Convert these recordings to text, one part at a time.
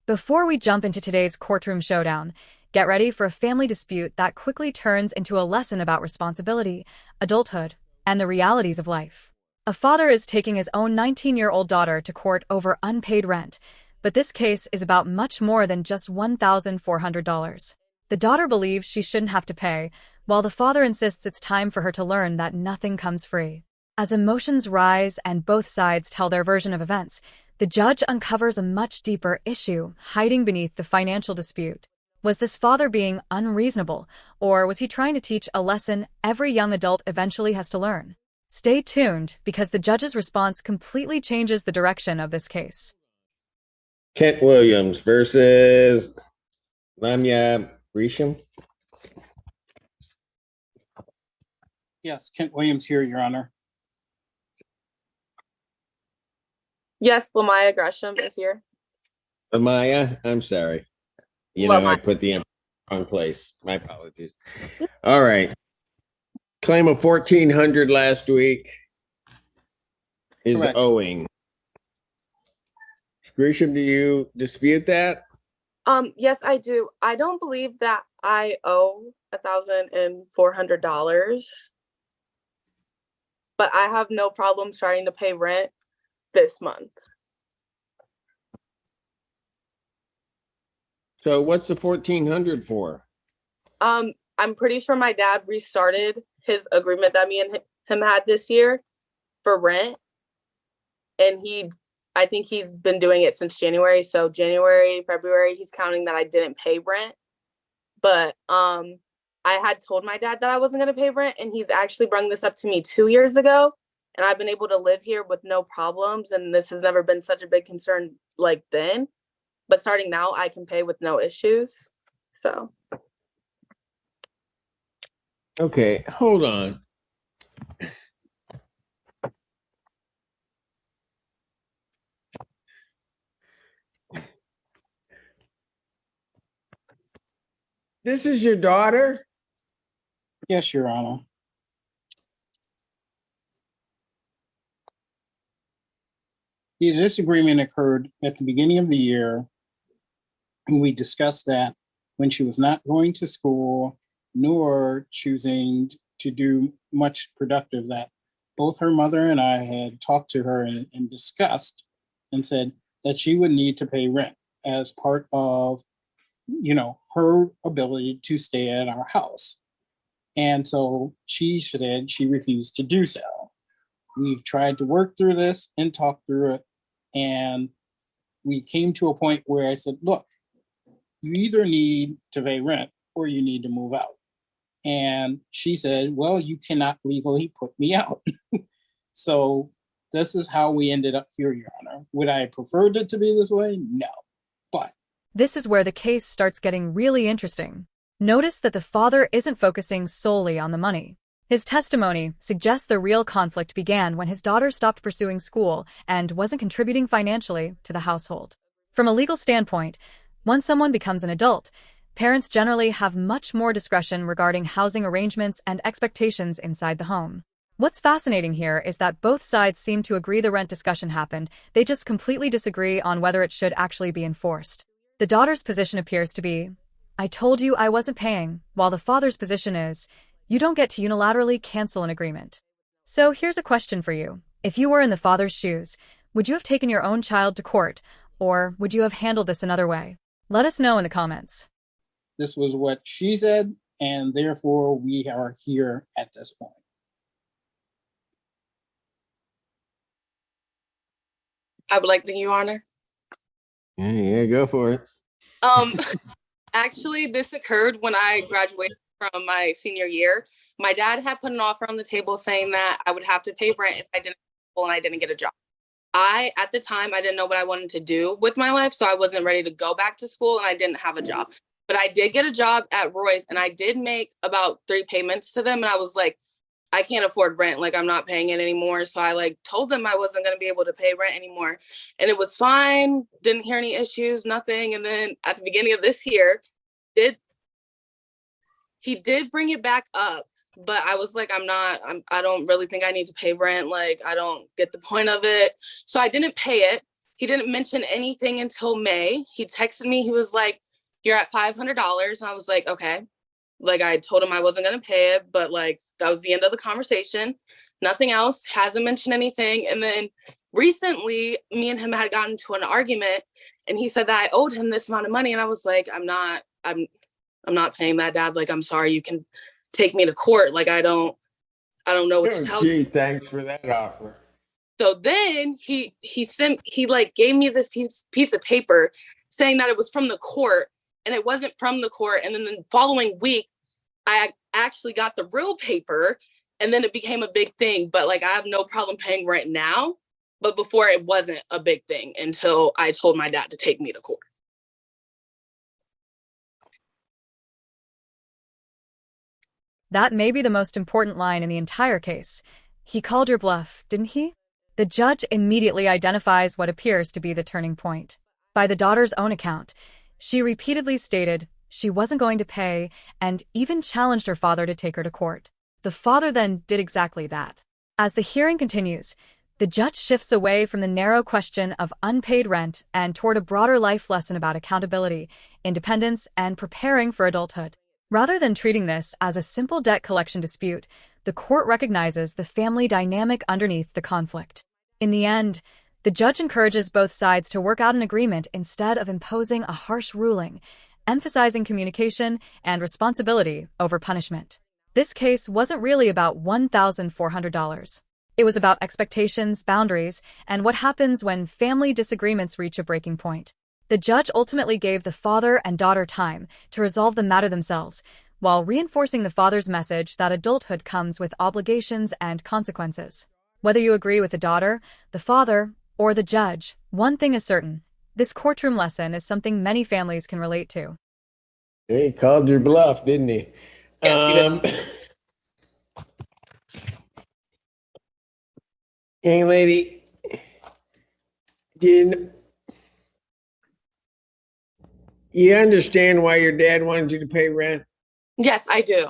Before we jump into today's courtroom showdown, get ready for a family dispute that quickly turns into a lesson about responsibility, adulthood, and the realities of life. A father is taking his own 19-year-old daughter to court over unpaid rent, but this case is about much more than just $1,400. The daughter believes she shouldn't have to pay, while the father insists it's time for her to learn that nothing comes free. As emotions rise and both sides tell their version of events, the judge uncovers a much deeper issue hiding beneath the financial dispute. Was this father being unreasonable, or was he trying to teach a lesson every young adult eventually has to learn? Stay tuned, because the judge's response completely changes the direction of this case. Kent Williams versus Lamia Grisham. Yes, Kent Williams here, Your Honor. Yes, Lamia Gresham is here. Amaya, I'm sorry. I put the wrong place. My apologies. All right. Claim of $1,400 last week is Correct. owing. Grisham, do you dispute that? Yes, I do. I don't believe that I owe $1,400, but I have no problem starting to pay rent this month. So what's the $1,400 for? I'm pretty sure my dad restarted his agreement that me and him had this year for rent, and I think he's been doing it since January. So January, February, he's counting that I didn't pay rent. But I had told my dad that I wasn't going to pay rent, and he's actually brought this up to me 2 years ago, and I've been able to live here with no problems, and this has never been such a big concern like then. But starting now, I can pay with no issues. So. Okay, hold on. This is your daughter? Yes, Your Honor. The disagreement occurred at the beginning of the year, and we discussed that when she was not going to school nor choosing to do much productive, that both her mother and I had talked to her and discussed and said that she would need to pay rent as part of her ability to stay at our house. And so she said she refused to do so. We've tried to work through this and talk through it. And we came to a point where I said, look, you either need to pay rent or you need to move out. And she said, well, you cannot legally put me out. So this is how we ended up here, Your Honor. Would I have preferred it to be this way? No. But this is where the case starts getting really interesting. Notice that the father isn't focusing solely on the money. His testimony suggests the real conflict began when his daughter stopped pursuing school and wasn't contributing financially to the household. From a legal standpoint, once someone becomes an adult, parents generally have much more discretion regarding housing arrangements and expectations inside the home. What's fascinating here is that both sides seem to agree the rent discussion happened, they just completely disagree on whether it should actually be enforced. The daughter's position appears to be, I told you I wasn't paying, while the father's position is, you don't get to unilaterally cancel an agreement. So here's a question for you. If you were in the father's shoes, would you have taken your own child to court, or would you have handled this another way? Let us know in the comments. this was what she said, and therefore we are here at this point. I would like the Your Honor. Yeah, go for it. Actually, this occurred when I graduated from my senior year. My dad had put an offer on the table saying that I would have to pay rent if I didn't and I didn't get a job. At the time, I didn't know what I wanted to do with my life, so I wasn't ready to go back to school, and I didn't have a job. But I did get a job at Roy's, and I did make about 3 payments to them, and I was like, I can't afford rent. Like, I'm not paying it anymore. So I told them I wasn't going to be able to pay rent anymore. And it was fine. Didn't hear any issues, nothing. And then at the beginning of this year, he did bring it back up. But I was like, I don't really think I need to pay rent. Like, I don't get the point of it. So I didn't pay it. He didn't mention anything until May. He texted me. He was like, "You're at $500." And I was like, okay. Like, I told him I wasn't going to pay it, but like, that was the end of the conversation. Nothing else. Hasn't mentioned anything. And then recently, me and him had gotten into an argument, and he said that I owed him this amount of money. And I was like, I'm not paying that, Dad. Like, I'm sorry. You can take me to court. Like, I don't know what to tell you. Thanks for that offer. So then he like gave me this piece of paper saying that it was from the court, and it wasn't from the court. And then the following week, I actually got the real paper, and then it became a big thing. But like, I have no problem paying rent now. But before, it wasn't a big thing until I told my dad to take me to court. That may be the most important line in the entire case. He called your bluff, didn't he? The judge immediately identifies what appears to be the turning point. By the daughter's own account, she repeatedly stated she wasn't going to pay and even challenged her father to take her to court. The father then did exactly that. As the hearing continues, the judge shifts away from the narrow question of unpaid rent and toward a broader life lesson about accountability, independence, and preparing for adulthood. Rather than treating this as a simple debt collection dispute, the court recognizes the family dynamic underneath the conflict. In the end, the judge encourages both sides to work out an agreement instead of imposing a harsh ruling, emphasizing communication and responsibility over punishment. This case wasn't really about $1,400. It was about expectations, boundaries, and what happens when family disagreements reach a breaking point. The judge ultimately gave the father and daughter time to resolve the matter themselves, while reinforcing the father's message that adulthood comes with obligations and consequences. Whether you agree with the daughter, the father, or the judge, one thing is certain: this courtroom lesson is something many families can relate to. He called your bluff, didn't he? Yes, he did. Young lady, did you understand why your dad wanted you to pay rent? Yes, I do.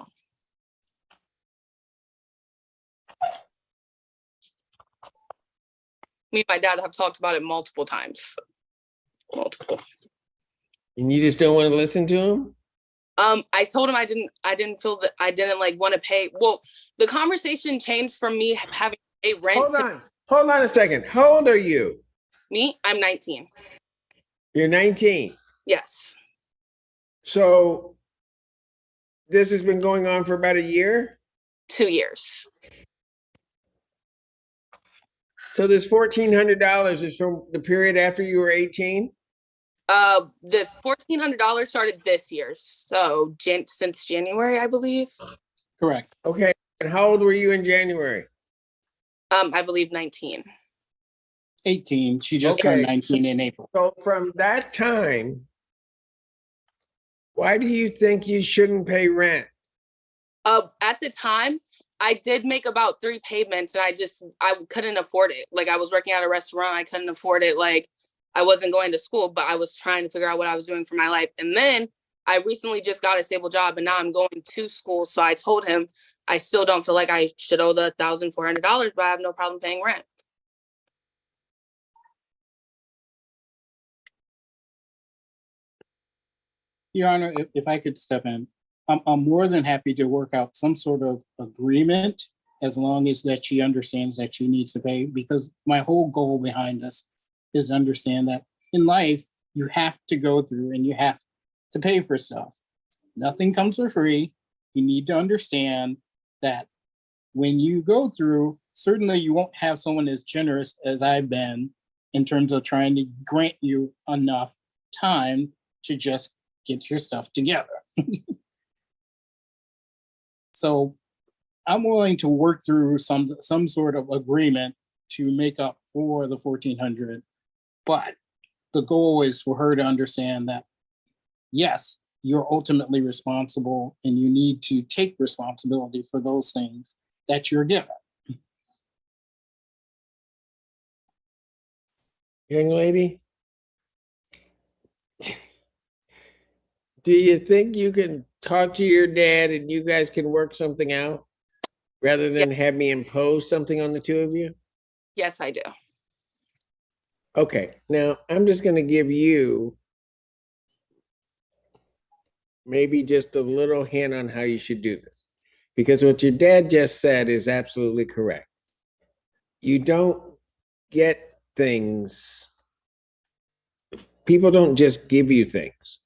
Me and my dad have talked about it multiple times. Multiple. And you just don't want to listen to him? I told him I didn't feel that I didn't like want to pay. Well, the conversation changed from me having to pay rent. Hold on a second. How old are you? Me, I'm 19. You're 19. Yes. So this has been going on for about a year? 2 years. So this $1,400 is from the period after you were 18? This $1,400 started this year. So since January, I believe. Correct. Okay. And how old were you in January? I believe 19. 18. She just turned 19 in April. So from that time, why do you think you shouldn't pay rent? At the time, I did make about 3 payments, and I couldn't afford it. Like, I was working at a restaurant. I couldn't afford it. Like, I wasn't going to school, but I was trying to figure out what I was doing for my life. And then I recently just got a stable job, and now I'm going to school. So I told him I still don't feel like I should owe the $1,400, but I have no problem paying rent. Your Honor, if I could step in, I'm more than happy to work out some sort of agreement as long as that she understands that she needs to pay, because my whole goal behind this is to understand that in life, you have to go through and you have to pay for stuff. Nothing comes for free. You need to understand that when you go through, certainly you won't have someone as generous as I've been in terms of trying to grant you enough time to just get your stuff together. So I'm willing to work through some sort of agreement to make up for the $1,400, but the goal is for her to understand that, yes, you're ultimately responsible and you need to take responsibility for those things that you're given. Young lady, do you think you can talk to your dad and you guys can work something out rather than have me impose something on the two of you? Yes, I do. Okay, now I'm just going to give you maybe just a little hint on how you should do this. Because what your dad just said is absolutely correct. You don't get things, people don't just give you things.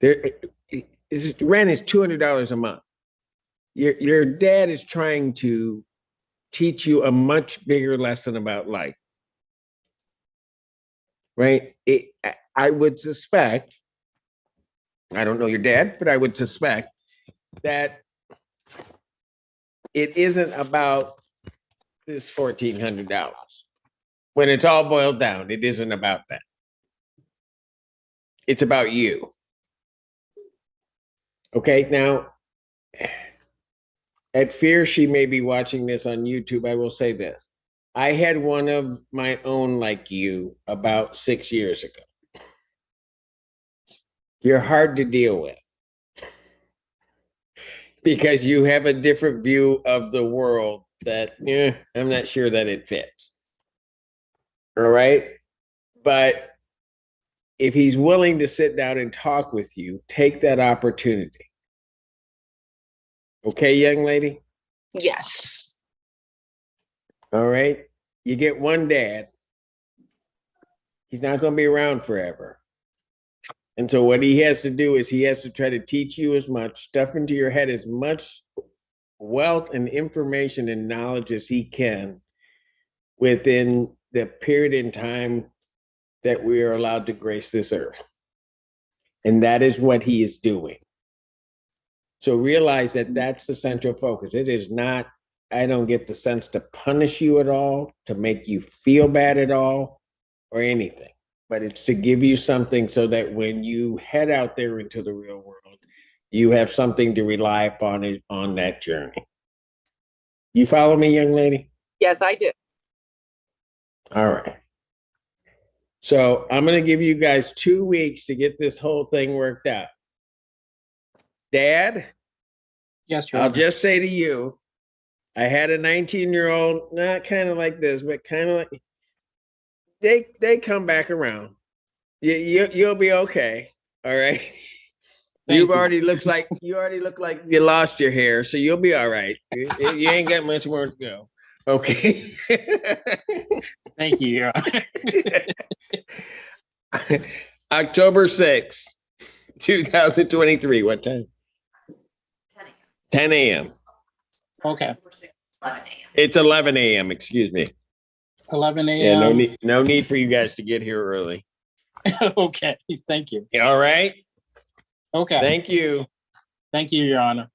Rent is $200 a month. Your dad is trying to teach you a much bigger lesson about life. Right? I would suspect, I don't know your dad, but I would suspect that it isn't about this $1,400. When it's all boiled down, it isn't about that. It's about you. Okay, now, at fear she may be watching this on YouTube, I will say this. I had one of my own like you about 6 years ago. You're hard to deal with because you have a different view of the world that I'm not sure that it fits. All right? But if he's willing to sit down and talk with you, take that opportunity. Okay, young lady? Yes. All right? You get one dad. He's not going to be around forever. And so what he has to do is he has to try to teach you as much, stuff into your head as much wealth and information and knowledge as he can within the period in time that we are allowed to grace this earth. And that is what he is doing. So realize that that's the central focus. It is not, I don't get the sense to punish you at all, to make you feel bad at all, or anything. But it's to give you something so that when you head out there into the real world, you have something to rely upon on that journey. You follow me, young lady? Yes, I do. All right. So I'm going to give you guys 2 weeks to get this whole thing worked out. Dad? Yes, Your I'll Honor. just say to you, I had a 19-year-old, not kind of like this, but kind of like, they come back around. You'll be okay. All right. You already look like you lost your hair, so you'll be all right. You ain't got much more to go. Okay. Thank you, Your Honor. October 6th, 2023. What time? 10 a.m. Okay, It's 11 a.m. Excuse me. 11 Yeah, a.m. no need for you guys to get here early. Okay, thank you. All right. Okay, Thank you. thank you, Your Honor.